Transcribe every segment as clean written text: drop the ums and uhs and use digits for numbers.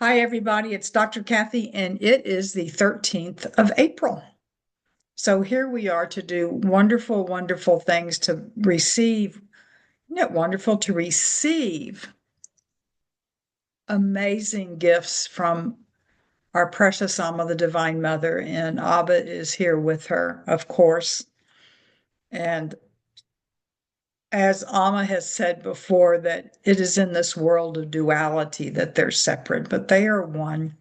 Hi, everybody. It's Dr. Kathy, and it is the 13th of April. So here we are to do wonderful, wonderful things to receive. Isn't it wonderful to receive amazing gifts from our precious Amma, the Divine Mother? And Abba is here with her, of course. And as Amma has said before, that it is in this world of duality that they're separate, but they are one.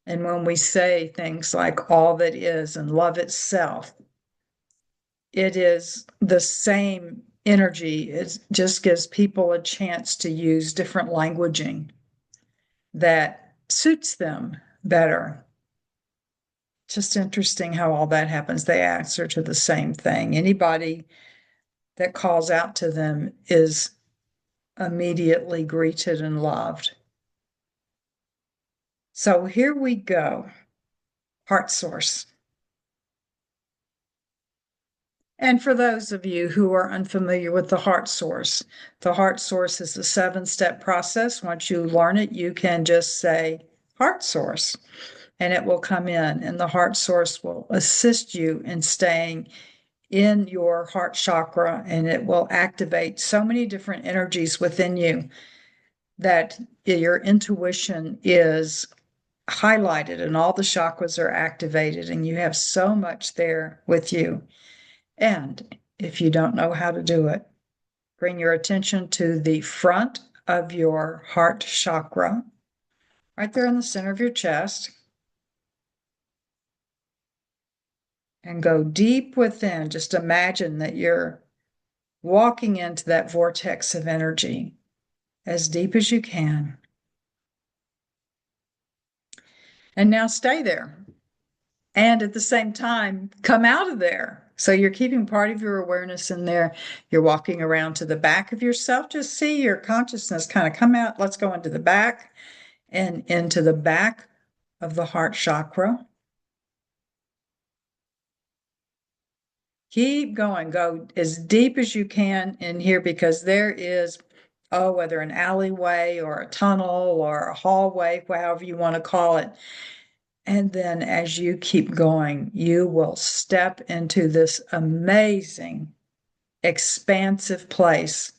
And when we say things like all that is and love itself, it is the same energy. It just gives people a chance to use different languaging that suits them better. Just interesting how all that happens. They answer to the same thing. Anybody that calls out to them is immediately greeted and loved. So here we go. Heart source. And for those of you who are unfamiliar with the heart source is a 7-step process. Once you learn it, you can just say heart source and it will come in. And the heart source will assist you in staying in your heart chakra, and it will activate so many different energies within you that your intuition is highlighted and all the chakras are activated, and you have so much there with you. And if you don't know how to do it, bring your attention to the front of your heart chakra, right there in the center of your chest, and go deep within. Just imagine that you're walking into that vortex of energy as deep as you can. And now stay there. And at the same time, come out of there. So you're keeping part of your awareness in there. You're walking around to the back of yourself. Just see your consciousness kind of come out. Let's go into the back and into the back of the heart chakra. Keep going. Go as deep as you can in here, because there is, whether an alleyway or a tunnel or a hallway, however you want to call it. And then as you keep going, you will step into this amazing, expansive place,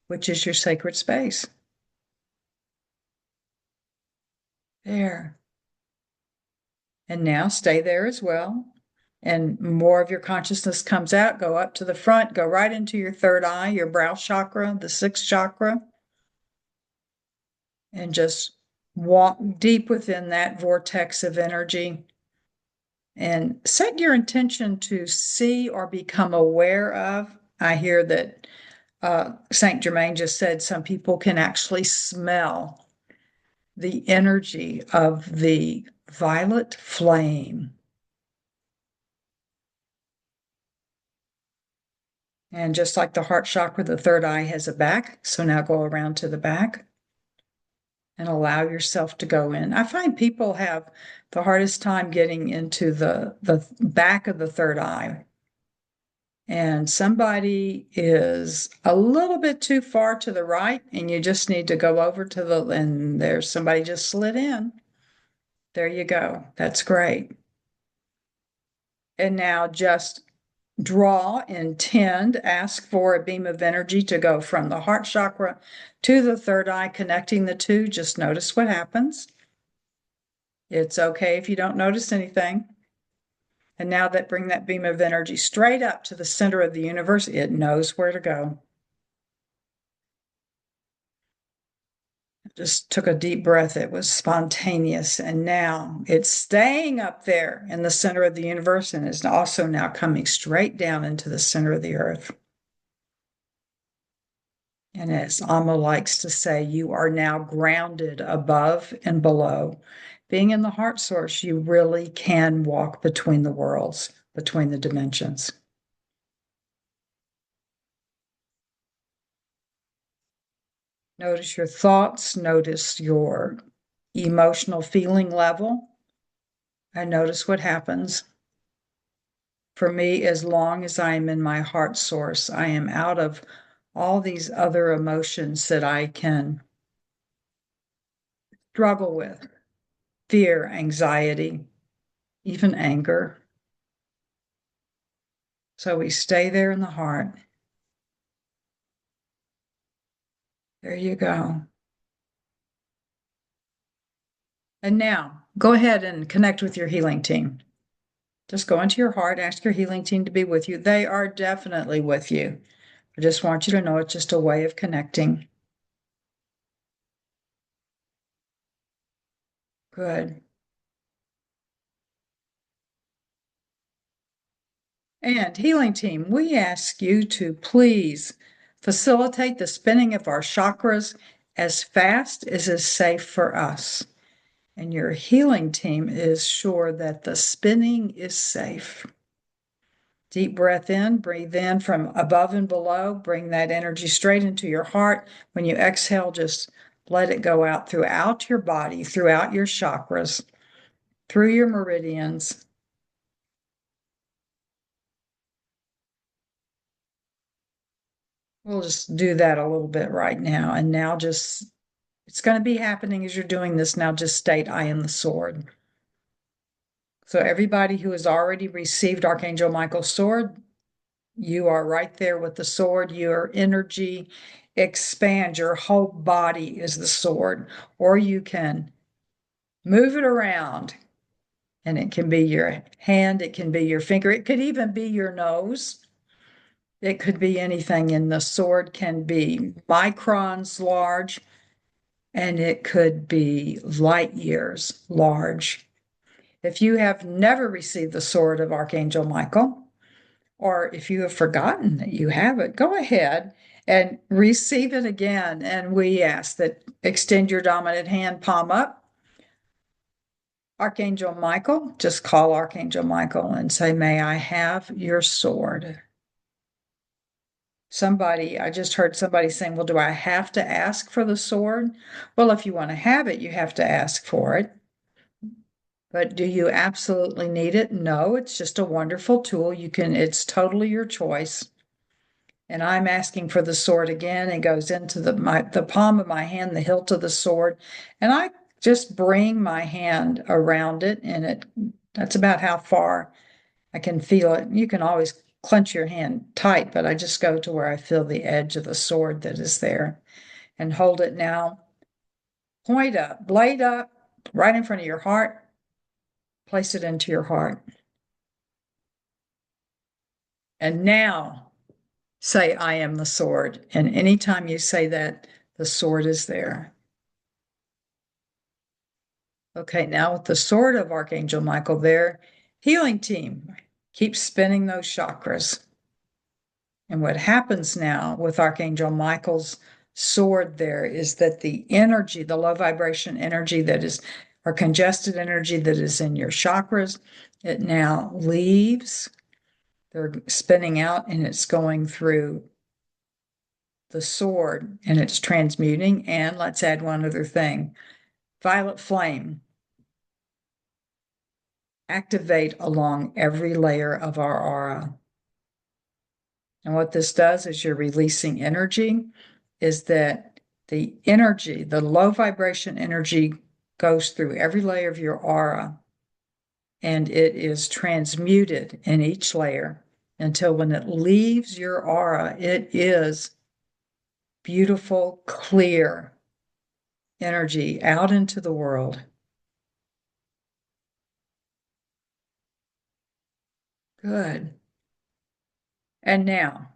which is your sacred space. There. And now stay there as well. And more of your consciousness comes out. Go up to the front, go right into your third eye, your brow chakra, the 6th chakra, and just walk deep within that vortex of energy. And set your intention to see or become aware of. I hear that Saint Germain just said some people can actually smell the energy of the violet flame. And just like the heart chakra, the third eye has a back. So now go around to the back and allow yourself to go in. I find people have the hardest time getting into the back of the third eye. And somebody is a little bit too far to the right, and you just need to go over to and there's somebody just slid in. There you go. That's great. And now just draw, intend, ask for a beam of energy to go from the heart chakra to the third eye, connecting the two. Just notice what happens. It's okay if you don't notice anything. And now bring that beam of energy straight up to the center of the universe. It knows where to go. Just took a deep breath. It was spontaneous. And now it's staying up there in the center of the universe, and is also now coming straight down into the center of the earth. And as Amma likes to say, you are now grounded above and below. Being in the heart source, you really can walk between the worlds, between the dimensions. Notice your thoughts, notice your emotional feeling level, and notice what happens. For me, as long as I am in my heart source, I am out of all these other emotions that I can struggle with: fear, anxiety, even anger. So we stay there in the heart. There you go. And now go ahead and connect with your healing team. Just go into your heart, ask your healing team to be with you. They are definitely with you. I just want you to know it's just a way of connecting. Good. And healing team, we ask you to please facilitate the spinning of our chakras as fast as is safe for us. And your healing team is sure that the spinning is safe. Deep breath in, breathe in from above and below, bring that energy straight into your heart. When you exhale, just let it go out throughout your body, throughout your chakras, through your meridians. We'll just do that a little bit right now. And now just, it's going to be happening as you're doing this. Now just state, I am the sword. So everybody who has already received Archangel Michael's sword, you are right there with the sword. Your energy expands. Your whole body is the sword. Or you can move it around, and it can be your hand, it can be your finger, it could even be your nose. It could be anything. And the sword can be microns large, and it could be light years large. If you have never received the sword of Archangel Michael, or if you have forgotten that you have it, go ahead and receive it again. And we ask that extend your dominant hand, palm up. Archangel Michael, just call Archangel Michael and say, may I have your sword? I just heard somebody saying, well, do I have to ask for the sword? Well, if you want to have it, you have to ask for it. But do you absolutely need it? No, it's just a wonderful tool. It's totally your choice. And I'm asking for the sword again. It goes into the palm of my hand, the hilt of the sword. And I just bring my hand around it, and that's about how far I can feel it. You can always clench your hand tight, but I just go to where I feel the edge of the sword that is there and hold it now. Point up, blade up, right in front of your heart. Place it into your heart. And now say, I am the sword. And anytime you say that, the sword is there. Okay, now with the sword of Archangel Michael there, healing team, keep spinning those chakras. And what happens now with Archangel Michael's sword there is that the energy, the low vibration energy that is, or congested energy that is in your chakras, it now leaves. They're spinning out, and it's going through the sword, and it's transmuting. And let's add one other thing: violet flame activate along every layer of our aura. And what this does is you're releasing energy, is that the energy, the low vibration energy, goes through every layer of your aura, and it is transmuted in each layer until when it leaves your aura, it is beautiful, clear energy out into the world. Good. And now,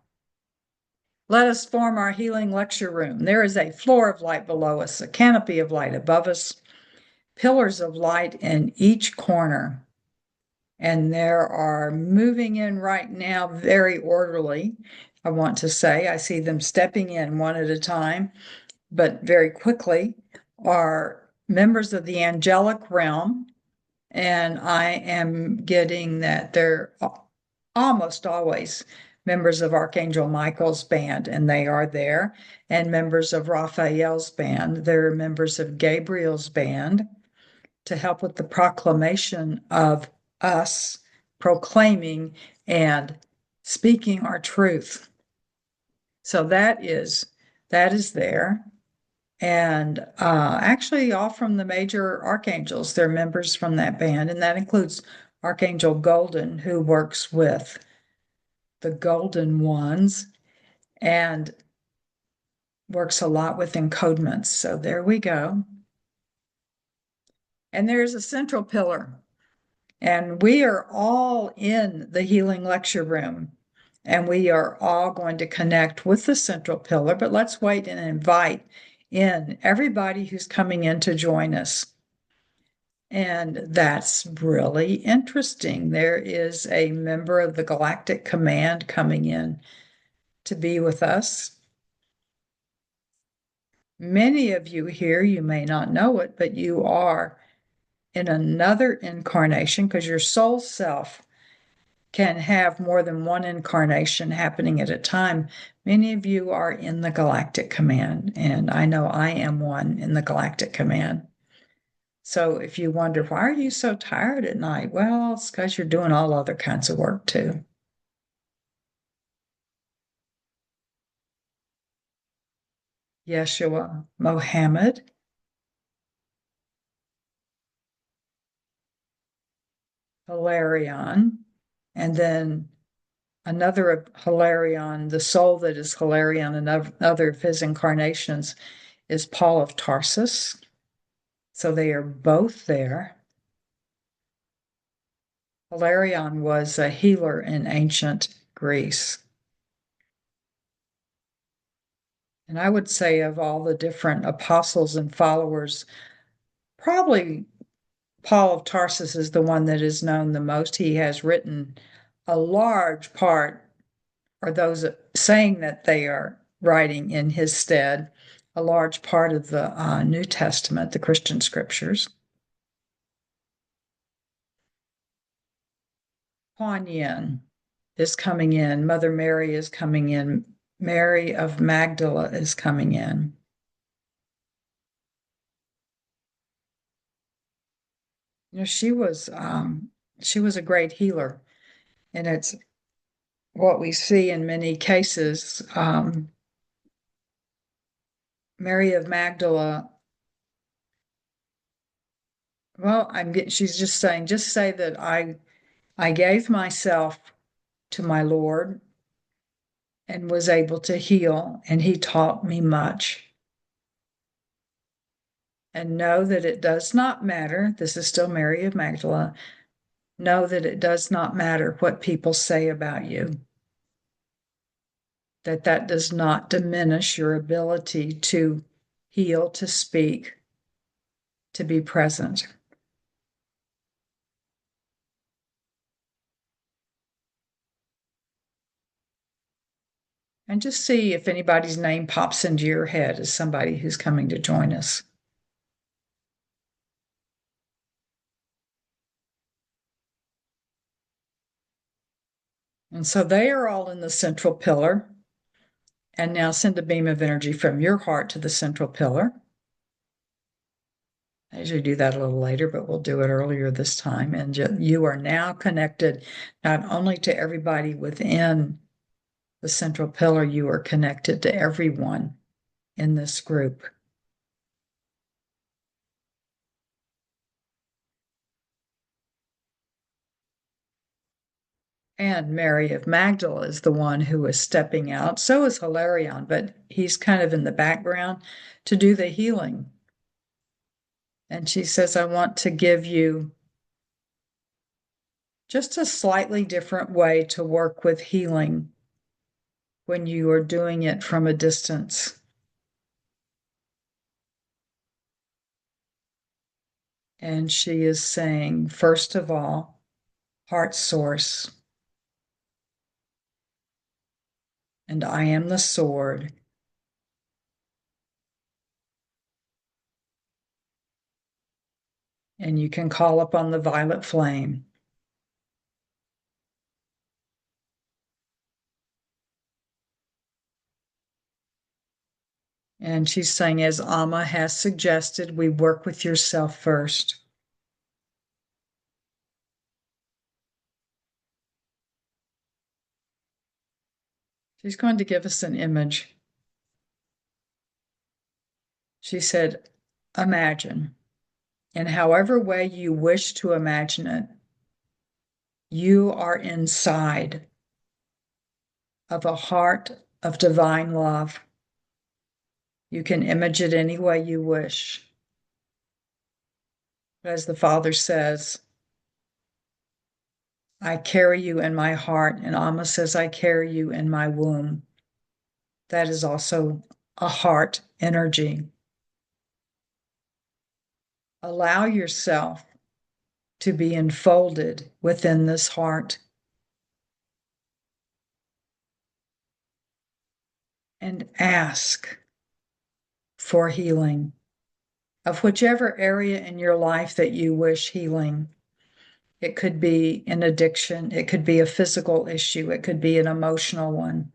let us form our healing lecture room. There is a floor of light below us, a canopy of light above us, pillars of light in each corner. And there are moving in right now very orderly, I want to say. I see them stepping in one at a time, but very quickly, are members of the angelic realm. And I am getting that they're almost always members of Archangel Michael's band, and they are there, and members of Raphael's band. They're members of Gabriel's band to help with the proclamation of us proclaiming and speaking our truth. So that is there. and actually all from the major archangels. They're members from that band, and that includes Archangel Golden, who works with the Golden Ones and works a lot with encodements. So there we go. And there's a central pillar. And we are all in the healing lecture room. And we are all going to connect with the central pillar. But let's wait and invite in everybody who's coming in to join us. And that's really interesting. There is a member of the Galactic Command coming in to be with us. Many of you here, you may not know it, but you are in another incarnation because your soul self can have more than one incarnation happening at a time. Many of you are in the Galactic Command, and I know I am one in the Galactic Command. So if you wonder, why are you so tired at night? Well, it's because you're doing all other kinds of work too. Yeshua, Mohammed, Hilarion, and then another Hilarion, the soul that is Hilarion, another of his incarnations is Paul of Tarsus. So they are both there. Hilarion was a healer in ancient Greece. And I would say, of all the different apostles and followers, probably Paul of Tarsus is the one that is known the most. He has written a large part, or those saying that they are writing in his stead, a large part of the New Testament, the Christian scriptures. Kuan Yin is coming in. Mother Mary is coming in. Mary of Magdala is coming in. You know, she was a great healer, and it's what we see in many cases. Mary of Magdala. Well, she's just saying, just say that I gave myself to my Lord and was able to heal, and he taught me much. And know that it does not matter. This is still Mary of Magdala. Know that it does not matter what people say about you, that does not diminish your ability to heal, to speak, to be present. And just see if anybody's name pops into your head as somebody who's coming to join us. And so they are all in the central pillar. And now send a beam of energy from your heart to the central pillar. I usually do that a little later, but we'll do it earlier this time. And you are now connected not only to everybody within the central pillar, you are connected to everyone in this group. And Mary of Magdala is the one who is stepping out. So is Hilarion, but he's kind of in the background to do the healing. And she says, I want to give you just a slightly different way to work with healing when you are doing it from a distance. And she is saying, first of all, heart source. And I am the sword. And you can call upon the violet flame. And she's saying, as Amma has suggested, we work with yourself first. She's going to give us an image. She said, imagine, in however way you wish to imagine it, you are inside of a heart of divine love. You can image it any way you wish. As the Father says, I carry you in my heart, and Amma says, I carry you in my womb. That is also a heart energy. Allow yourself to be enfolded within this heart and ask for healing of whichever area in your life that you wish healing. It could be an addiction, it could be a physical issue, it could be an emotional one,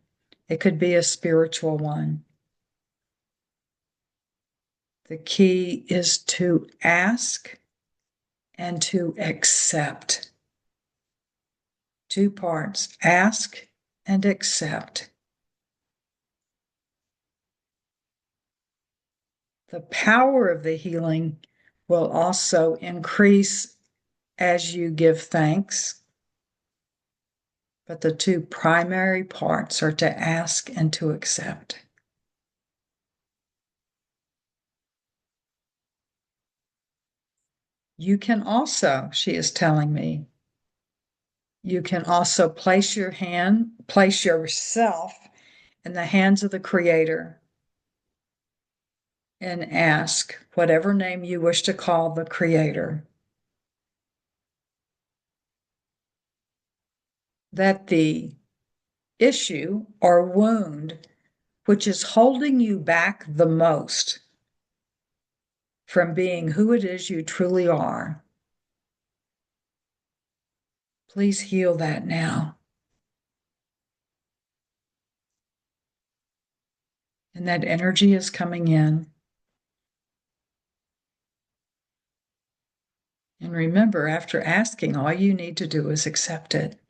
it could be a spiritual one. The key is to ask and to accept. Two parts, ask and accept. The power of the healing will also increase as you give thanks. But the two primary parts are to ask and to accept. You can also, she is telling me, you can also place yourself in the hands of the Creator and ask whatever name you wish to call the Creator that the issue or wound which is holding you back the most from being who it is you truly are, please heal that now. And that energy is coming in. And remember, after asking, all you need to do is accept it.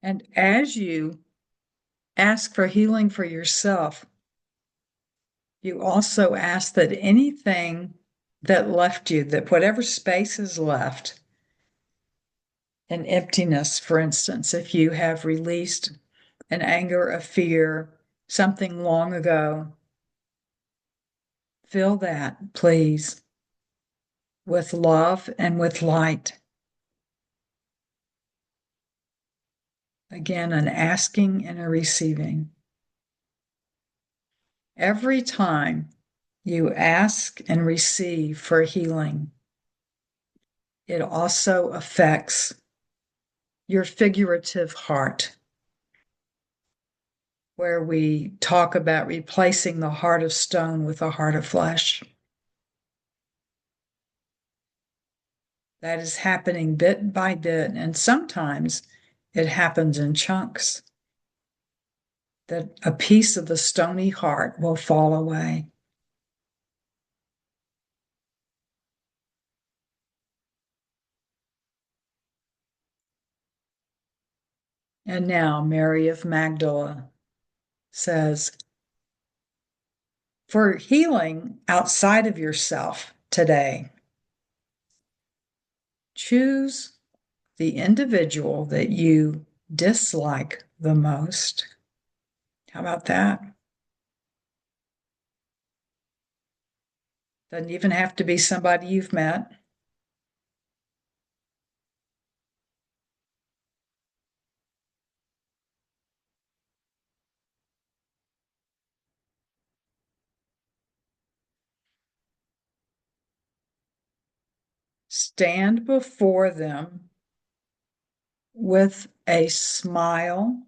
And as you ask for healing for yourself, you also ask that anything that left you, that whatever space is left, an emptiness, for instance, if you have released an anger, a fear, something long ago, fill that, please, with love and with light. Again, an asking and a receiving. Every time you ask and receive for healing, it also affects your figurative heart, where we talk about replacing the heart of stone with a heart of flesh. That is happening bit by bit, and sometimes it happens in chunks, that a piece of the stony heart will fall away. And now Mary of Magdala says, for healing outside of yourself today, choose the individual that you dislike the most. How about that? Doesn't even have to be somebody you've met. Stand before them with a smile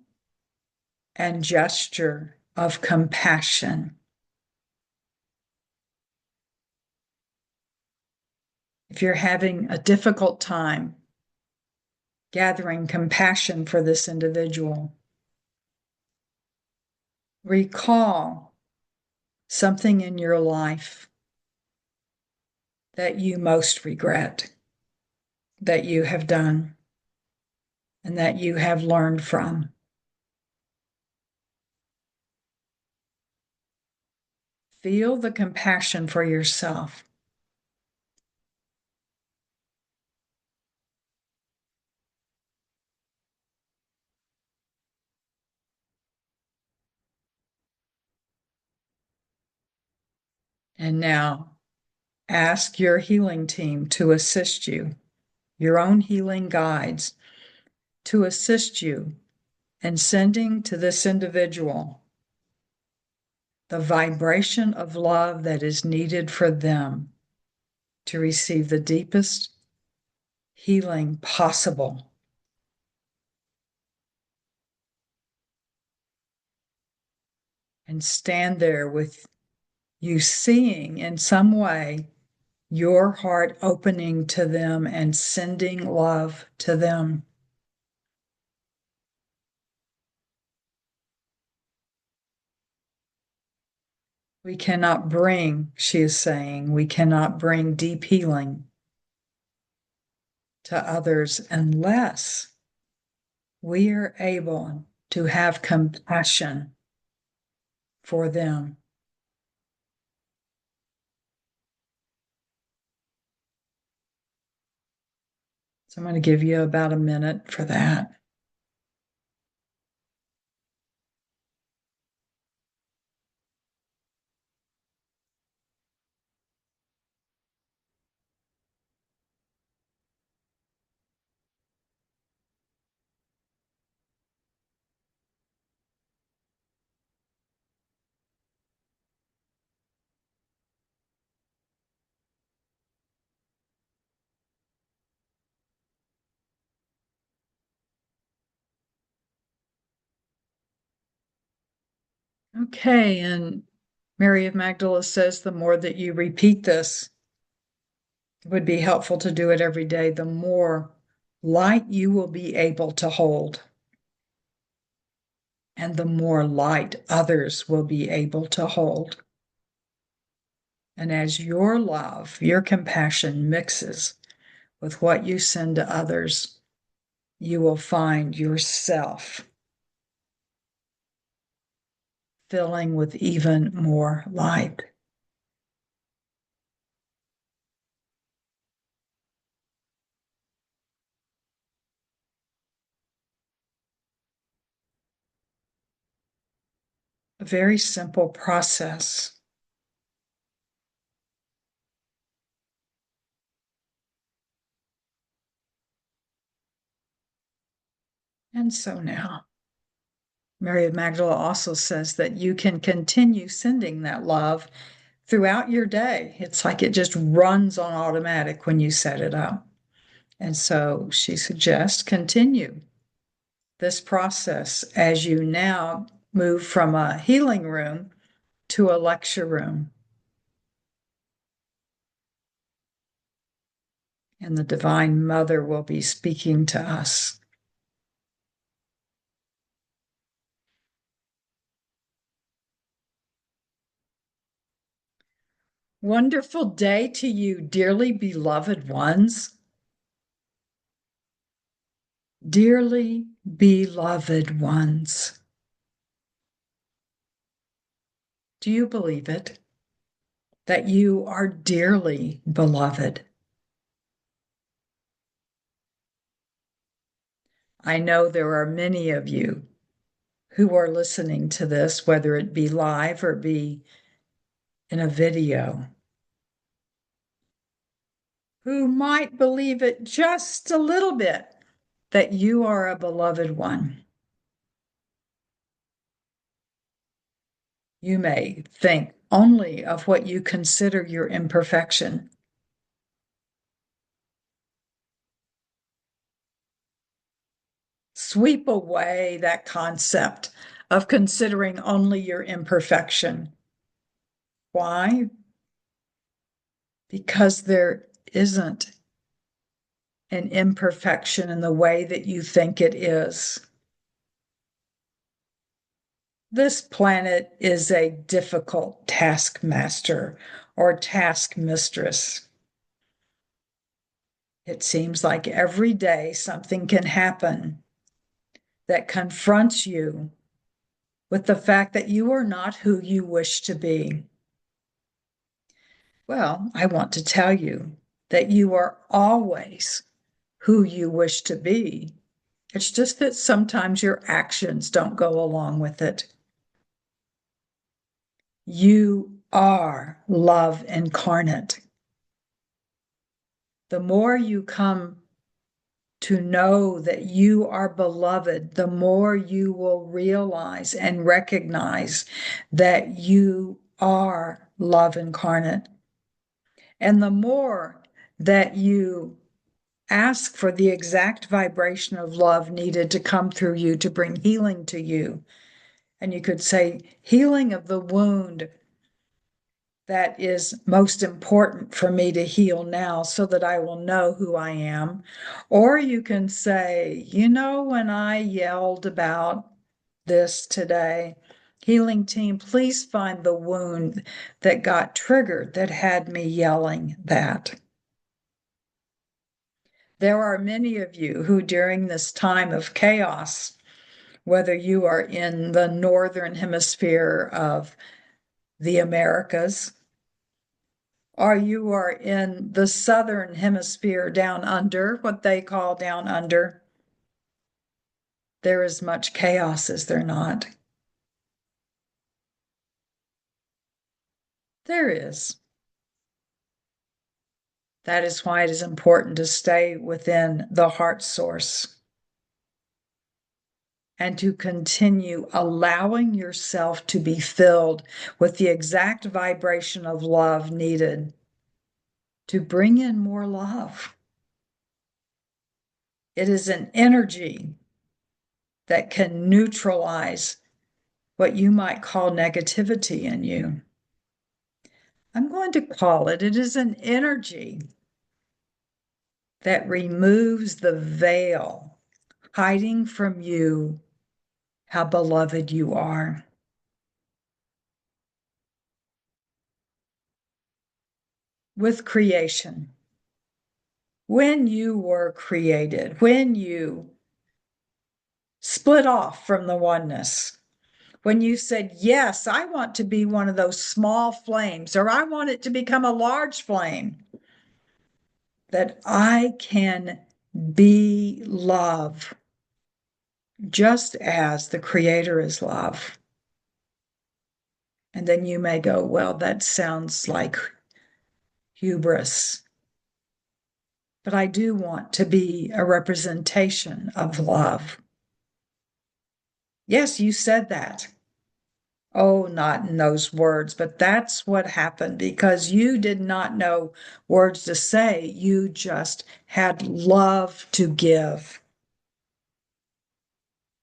and gesture of compassion. If you're having a difficult time gathering compassion for this individual, recall something in your life that you most regret, that you have done, and that you have learned from. Feel the compassion for yourself. And now ask your healing team to assist you, your own healing guides, to assist you in sending to this individual the vibration of love that is needed for them to receive the deepest healing possible. And stand there with you seeing in some way your heart opening to them and sending love to them. We cannot bring, she is saying, we cannot bring deep healing to others unless we are able to have compassion for them. So I'm going to give you about a minute for that. Okay, and Mary of Magdala says the more that you repeat this, it would be helpful to do it every day, the more light you will be able to hold, and the more light others will be able to hold. And as your love, your compassion mixes with what you send to others, you will find yourself filling with even more light. A very simple process. And so now, Mary of Magdala also says that you can continue sending that love throughout your day. It's like it just runs on automatic when you set it up. And so she suggests continue this process as you now move from a healing room to a lecture room. And the Divine Mother will be speaking to us. Wonderful day to you, dearly beloved ones. Dearly beloved ones. Do you believe it? That you are dearly beloved? I know there are many of you who are listening to this, whether it be live or be in a video, who might believe it just a little bit that you are a beloved one. You may think only of what you consider your imperfection. sweep away that concept of considering only your imperfection. Why? Because there isn't an imperfection in the way that you think it is. This planet is a difficult taskmaster or task mistress. It seems like every day something can happen that confronts you with the fact that you are not who you wish to be. Well, I want to tell you that you are always who you wish to be. It's just that sometimes your actions don't go along with it. You are love incarnate. The more you come to know that you are beloved, the more you will realize and recognize that you are love incarnate. And the more that you ask for the exact vibration of love needed to come through you to bring healing to you, and you could say, healing of the wound that is most important for me to heal now so that I will know who I am. Or you can say, when I yelled about this today, healing team, please find the wound that got triggered that had me yelling that. There are many of you who, during this time of chaos, whether you are in the northern hemisphere of the Americas, or you are in the southern hemisphere down under, what they call down under, there is much chaos, is there not? There is. That is why it is important to stay within the heart source and to continue allowing yourself to be filled with the exact vibration of love needed to bring in more love. It is an energy that can neutralize what you might call negativity in you. I'm going to call it is an energy that removes the veil hiding from you how beloved you are. With creation, when you were created, when you split off from the oneness, when you said, yes, I want to be one of those small flames, or I want it to become a large flame, that I can be love just as the Creator is love. And then you may go, well, that sounds like hubris. But I do want to be a representation of love. Yes, you said that. Oh, not in those words, but that's what happened because you did not know words to say. You just had love to give.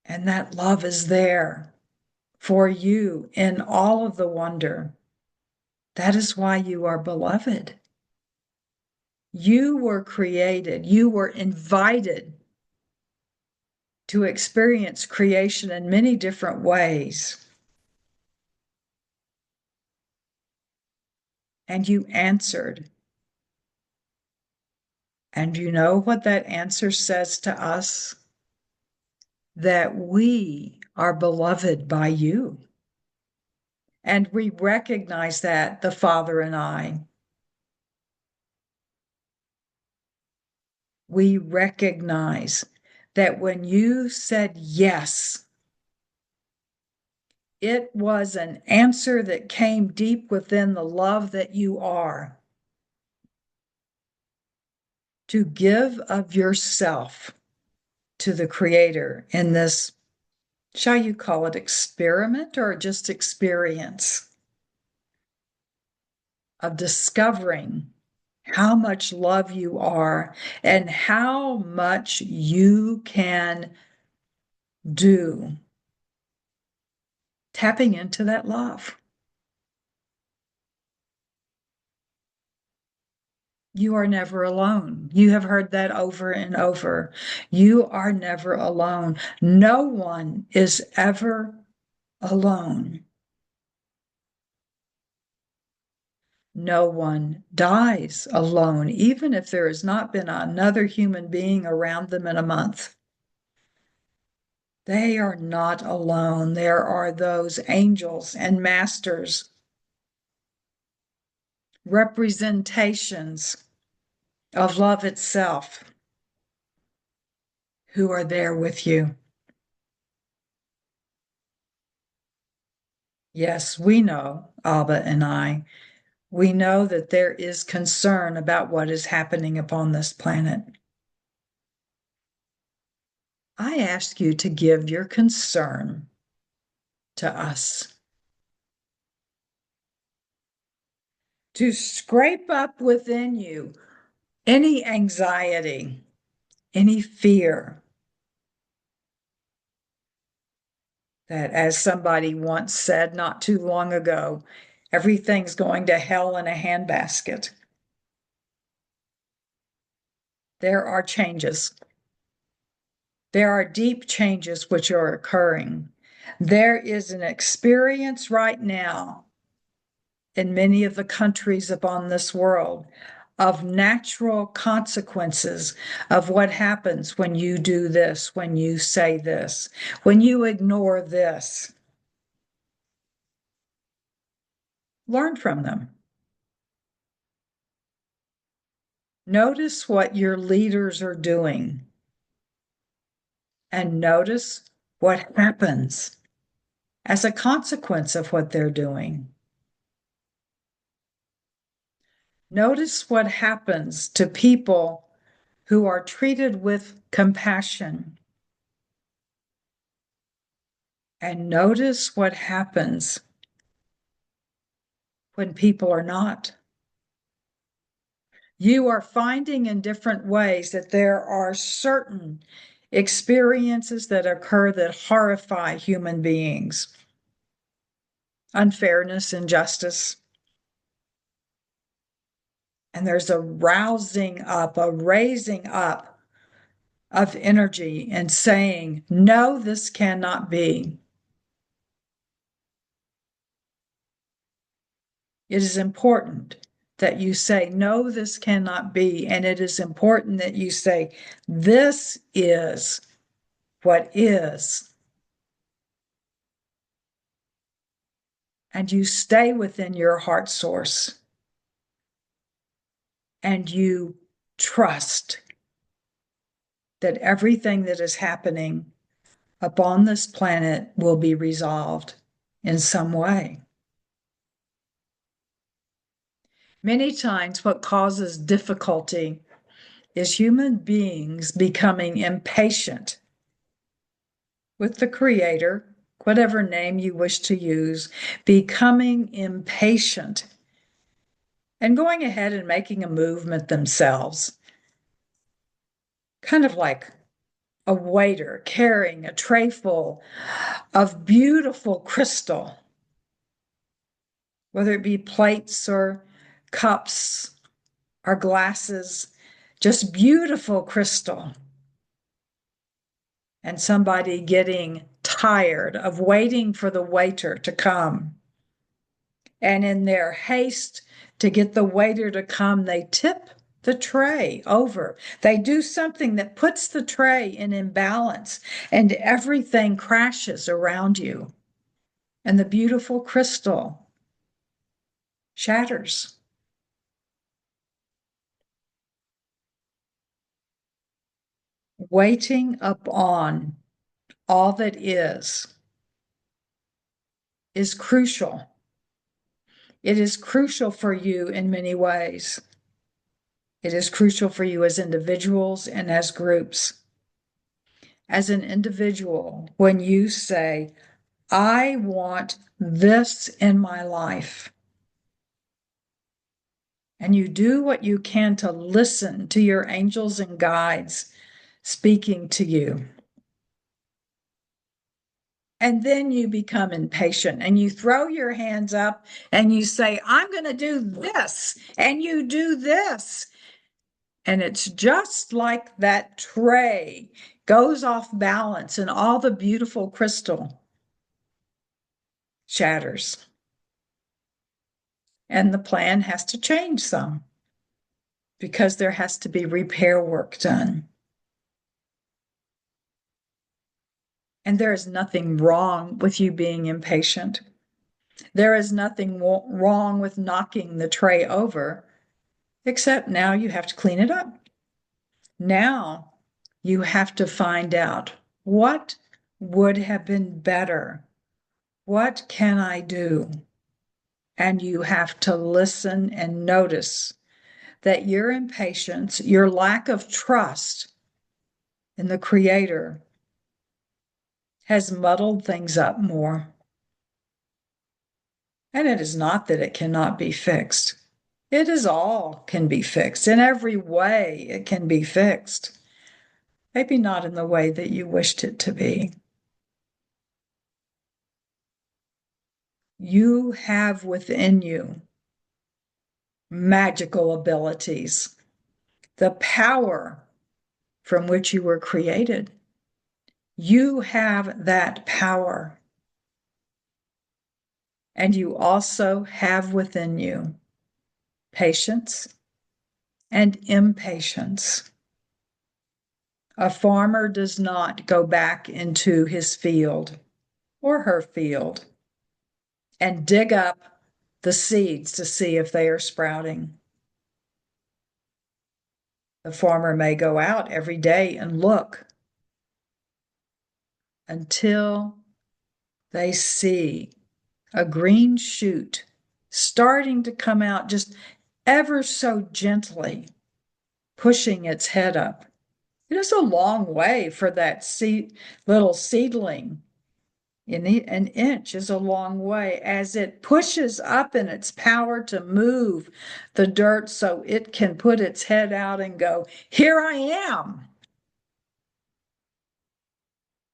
And that love is there for you in all of the wonder. That is why you are beloved. You were created, you were invited to experience creation in many different ways. And you answered. And you know what that answer says to us? That we are beloved by you. And we recognize that, the Father and I. We recognize that when you said yes, it was an answer that came deep within the love that you are. To give of yourself to the Creator in this, shall you call it experiment or just experience of discovering how much love you are and how much you can do, tapping into that love. You are never alone. You have heard that over and over. You are never alone. No one is ever alone. No one dies alone, even if there has not been another human being around them in a month. They are not alone. There are those angels and masters, representations of love itself, who are there with you. Yes, we know, Abba and I, we know that there is concern about what is happening upon this planet. I ask you to give your concern to us, to scrape up within you any anxiety, any fear, that, as somebody once said not too long ago, everything's going to hell in a handbasket. There are changes. There are deep changes which are occurring. There is an experience right now in many of the countries upon this world of natural consequences of what happens when you do this, when you say this, when you ignore this. Learn from them. Notice what your leaders are doing and notice what happens as a consequence of what they're doing. Notice what happens to people who are treated with compassion. And notice what happens when people are not. You are finding in different ways that there are certain experiences that occur that horrify human beings. Unfairness, injustice. And there's a rousing up, a raising up of energy and saying, no, this cannot be. It is important that you say, no, this cannot be. And it is important that you say, this is what is. And you stay within your heart source. And you trust that everything that is happening upon this planet will be resolved in some way. Many times, what causes difficulty is human beings becoming impatient with the Creator, whatever name you wish to use, becoming impatient and going ahead and making a movement themselves. Kind of like a waiter carrying a tray full of beautiful crystal, whether it be plates or cups or glasses, just beautiful crystal. And somebody getting tired of waiting for the waiter to come. And in their haste to get the waiter to come, they tip the tray over. They do something that puts the tray in imbalance and everything crashes around you. And the beautiful crystal shatters. Waiting upon all that is crucial. It is crucial for you in many ways. It is crucial for you as individuals and as groups. As an individual, when you say, I want this in my life, and you do what you can to listen to your angels and guides speaking to you, And then you become impatient and you throw your hands up and you say, I'm going to do this. And you do this. And it's just like that tray goes off balance and all the beautiful crystal shatters. And the plan has to change some because there has to be repair work done. And there is nothing wrong with you being impatient. There is nothing wrong with knocking the tray over, except now you have to clean it up. Now you have to find out what would have been better. What can I do? And you have to listen and notice that your impatience, your lack of trust in the Creator has muddled things up more. And it is not that it cannot be fixed. It is all can be fixed. In every way, it can be fixed. Maybe not in the way that you wished it to be. You have within you magical abilities, the power from which you were created. You have that power. And you also have within you patience and impatience. A farmer does not go back into his field or her field and dig up the seeds to see if they are sprouting. The farmer may go out every day and look until they see a green shoot starting to come out just ever so gently, pushing its head up. It is a long way for that little seedling. An inch is a long way as it pushes up in its power to move the dirt so it can put its head out and go, here I am.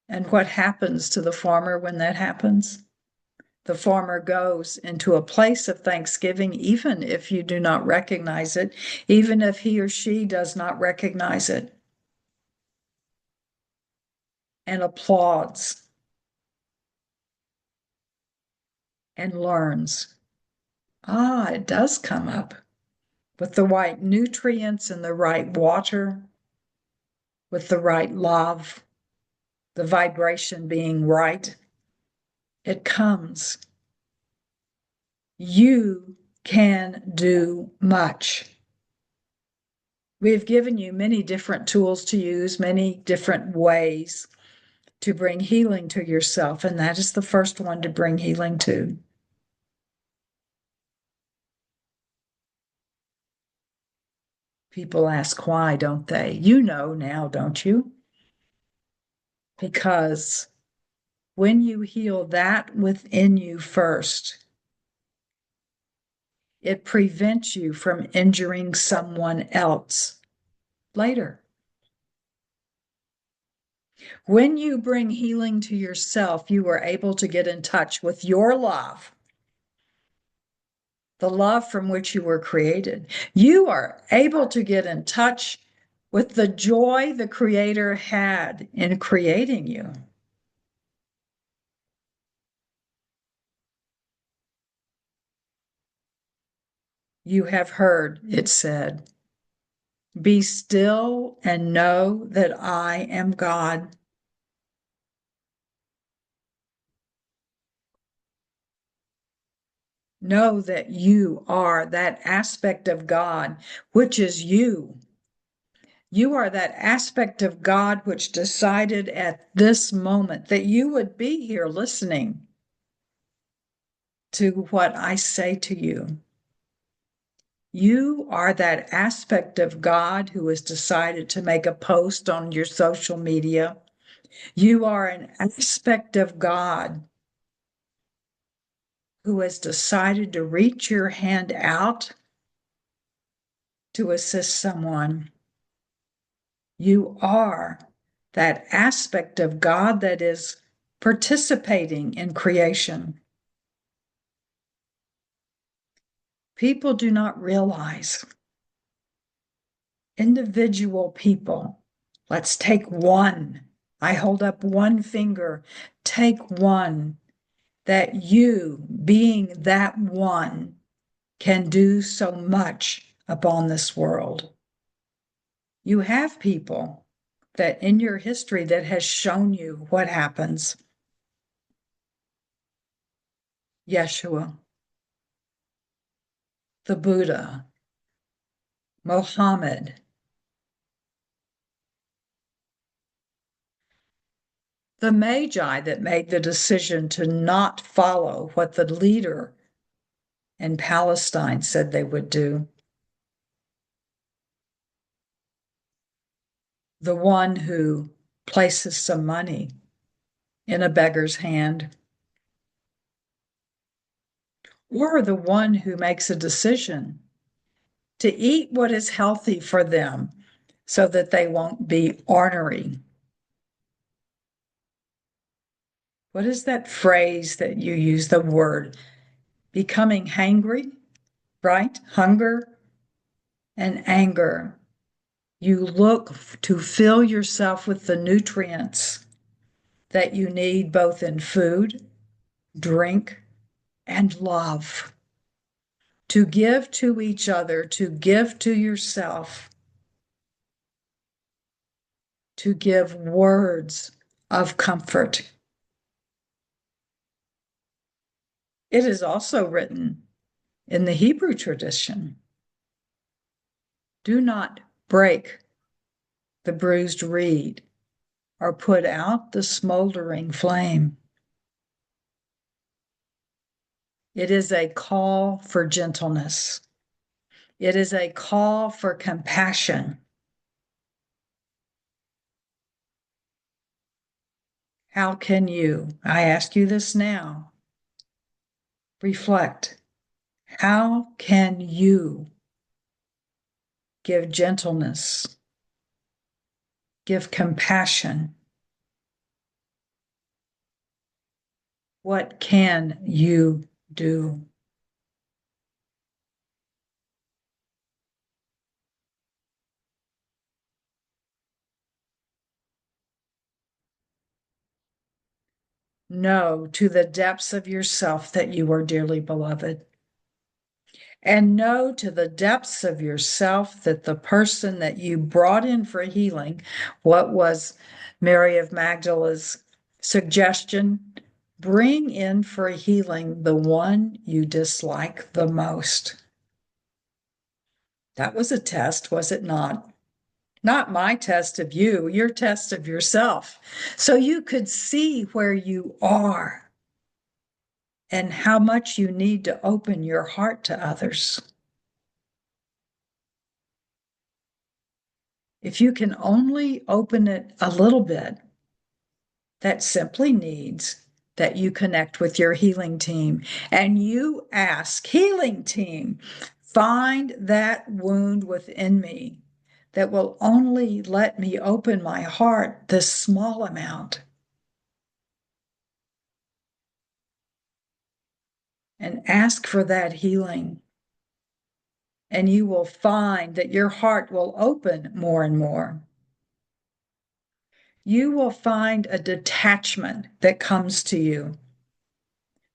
And what happens to the farmer when that happens? The farmer goes into a place of thanksgiving, even if you do not recognize it, even if he or she does not recognize it, and applauds and learns. Ah, it does come up with the right nutrients and the right water, with the right love, the vibration being right. It comes. You can do much. We've given you many different tools to use, many different ways to bring healing to yourself, and that is the first one to bring healing to. People ask why, don't they? You know now, don't you? Because when you heal that within you first, it prevents you from injuring someone else later. When you bring healing to yourself, you are able to get in touch with your love, the love from which you were created. You are able to get in touch with the joy the Creator had in creating you. You have heard it said, be still and know that I am God. Know that you are that aspect of God, which is you. You are that aspect of God which decided at this moment that you would be here listening to what I say to you. You are that aspect of God who has decided to make a post on your social media. You are an aspect of God who has decided to reach your hand out to assist someone. You are that aspect of God that is participating in creation. People do not realize, individual people, let's take one. I hold up one finger, take one, that you, being that one, can do so much upon this world. You have people that in your history that has shown you what happens. Yeshua, the Buddha, Mohammed, the Magi that made the decision to not follow what the leader in Palestine said they would do. The one who places some money in a beggar's hand, or the one who makes a decision to eat what is healthy for them so that they won't be ornery. What is that phrase that you use, the word? Becoming hangry, right? Hunger and anger. You look to fill yourself with the nutrients that you need both in food, drink, and love. To give to each other, to give to yourself, to give words of comfort. It is also written in the Hebrew tradition, do not break the bruised reed or put out the smoldering flame. It is a call for gentleness. It is a call for compassion. How can you, I ask you this now, reflect, how can you give gentleness, give compassion? What can you do? Know to the depths of yourself that you are dearly beloved. And know to the depths of yourself that the person that you brought in for healing, what was Mary of Magdala's suggestion? Bring in for healing the one you dislike the most. That was a test, was it not? Not my test of you, your test of yourself. So you could see where you are and how much you need to open your heart to others. If you can only open it a little bit, that simply needs that you connect with your healing team and you ask, healing team, find that wound within me that will only let me open my heart this small amount. And ask for that healing. And you will find that your heart will open more and more. You will find a detachment that comes to you,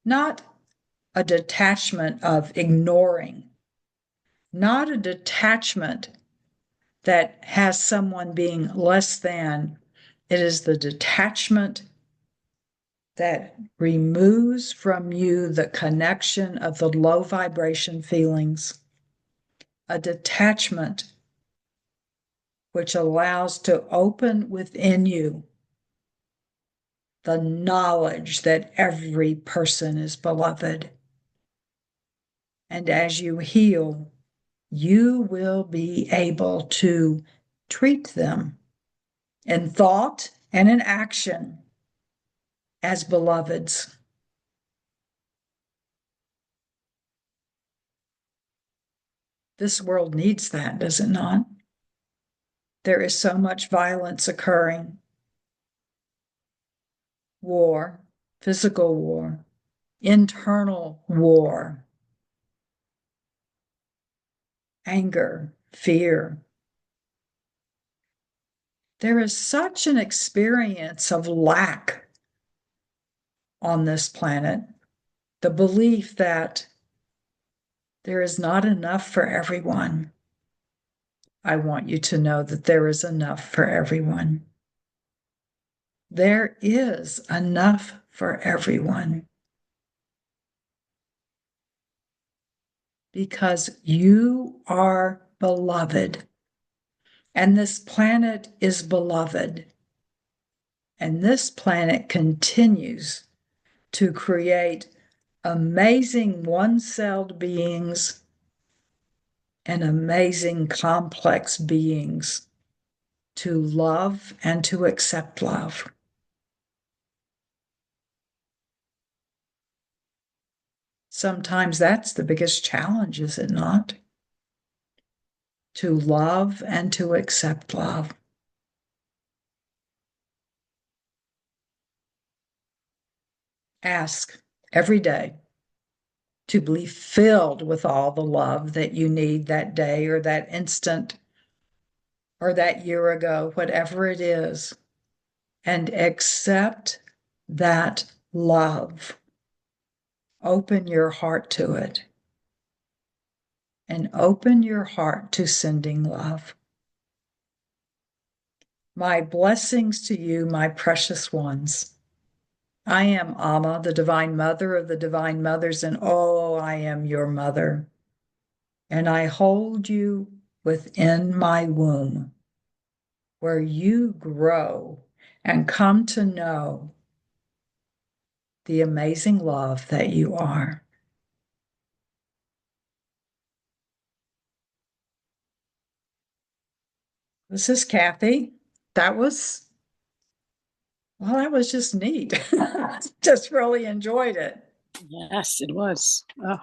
not a detachment of ignoring, not a detachment that has someone being less than. It is the detachment that removes from you the connection of the low vibration feelings, a detachment which allows to open within you the knowledge that every person is beloved. And as you heal, you will be able to treat them in thought and in action as beloveds. This world needs that, does it not? There is so much violence occurring. war, physical war, internal war, anger, fear. There is such an experience of lack on this planet, the belief that there is not enough for everyone. I want you to know that there is enough for everyone. There is enough for everyone. Because you are beloved. And this planet is beloved. And this planet continues to create amazing one-celled beings and amazing complex beings to love and to accept love. Sometimes that's the biggest challenge, is it not? To love and to accept love. Ask every day to be filled with all the love that you need that day or that instant or that year ago, whatever it is, and accept that love. Open your heart to it and open your heart to sending love. My blessings to you, my precious ones. I am Amma, the Divine Mother of the Divine Mothers, and oh, I am your mother. And I hold you within my womb, where you grow and come to know the amazing love that you are. This is Kathy. That was just neat. Just really enjoyed it. Yes, it was. Oh,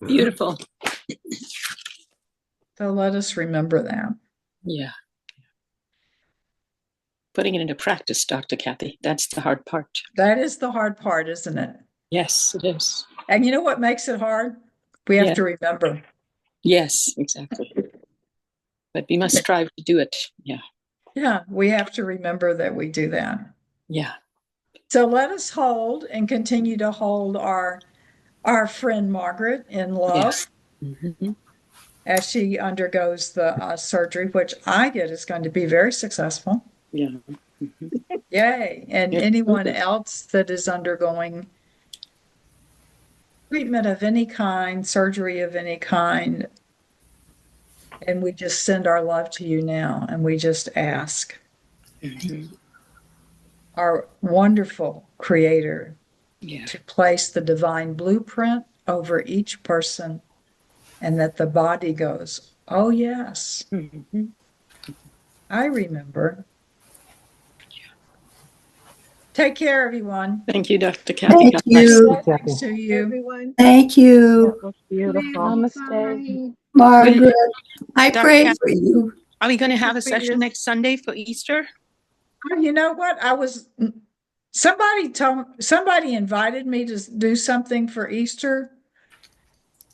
beautiful. So let us remember that. Yeah. Putting it into practice, Dr. Kathy. That's the hard part. That is the hard part, isn't it? Yes, it is. And you know what makes it hard? We have to remember. Yes, exactly. But we must strive to do it. Yeah. Yeah, we have to remember that we do that. Yeah. So let us hold and continue to hold our friend Margaret in love. Yes. Mm-hmm. As she undergoes the surgery, which I get is going to be very successful. Yeah. Mm-hmm. Yay. And Yes, anyone else that is undergoing treatment of any kind, surgery of any kind, and we just send our love to you now, and we just ask our wonderful Creator to place the divine blueprint over each person, and that the body goes, oh, yes, I remember. Take care, everyone. Thank you, Dr. Kathy. Thank you. Thanks to you. Everyone. Thank you, That was beautiful. Namaste. Margaret. I Dr. pray Kathy, for you. Are we going to have a session next Sunday for Easter? You know what? Somebody invited me to do something for Easter.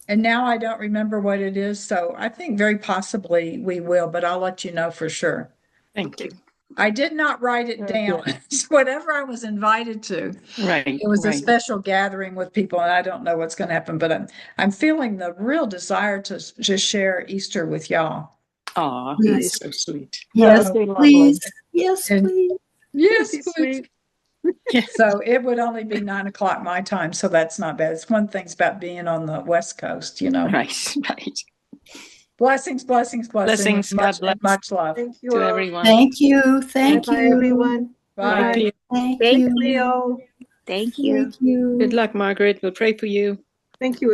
And now I don't remember what it is. So I think very possibly we will, but I'll let you know for sure. Thank you. I did not write it down. It's whatever I was invited to. Right. It was a special gathering with people, and I don't know what's going to happen, but I'm feeling the real desire to share Easter with y'all. Oh, Yes. so sweet. Yes, That would be please. lovely. Yes, And- please. Yes, That'd be please. Yes. So it would only be 9:00 my time, so that's not bad. It's one thing about being on the West Coast, you know. Right, right. Blessings, blessings, blessings. Blessings, God bless. Much love. Thank you To all. everyone. Thank you. Thank Bye-bye, you. everyone. Bye. Thank Thank you. Leo. Thank you. Thank you. Good luck, Margaret. We'll pray for you. Thank you.